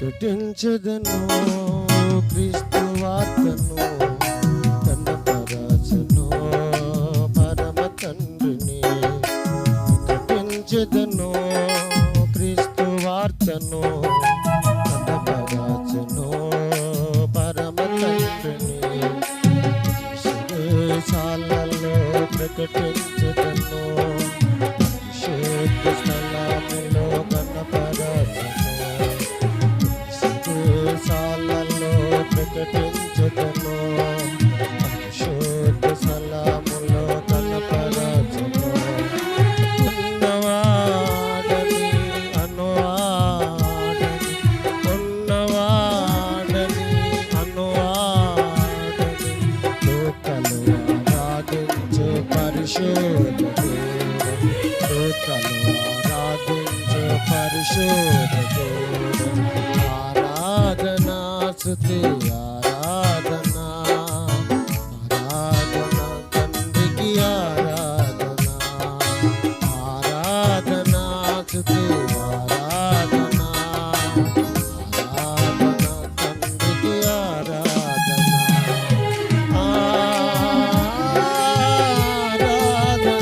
ప్రకటించదను క్రీస్తు వార్తను, కన్నపరచను పరమ తండ్రిని. ప్రకటించదను క్రీస్తు వార్తను, కన్నపరచను పరమ తండ్రిని. సాలలో ప్రకటించదను, పరిశుద్ధ స్థలములో కన్నపరచను. సాలలో ప్రకటించదను, పరిశుద్ధ స్థలములో కన్నపరచను. ఉన్నవాడని అనువాడని, ఉన్నవాడని అనువాడని, లోకలు ఆరాధించు పరిశుద్ధ దేవుడు, లోకలు ఆరాధించు పరిశుద్ధ దేవుడు. ఆరాధనా స్తుతి ఆరాధన, ఆరాధన తండ్రికి ఆరాధన, ఆరాధనా స్తుతి ఆరాధన, ఆరాధన తండ్రికి ఆరాధన, ఆరాధన,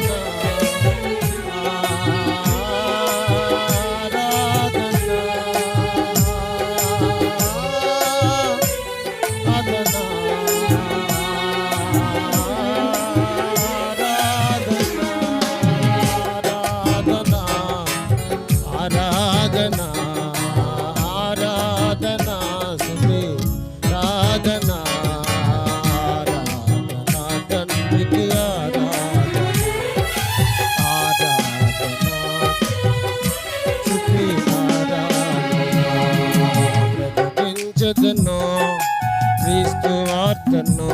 ఆరాధన, ఆరాధన స్తుతి ఆరాధన, ఆరాధన తండ్రికి ఆరాధన, ఆరాధన స్తుతి ఆరాధన. ప్రకటించదను క్రీస్తు వార్తను,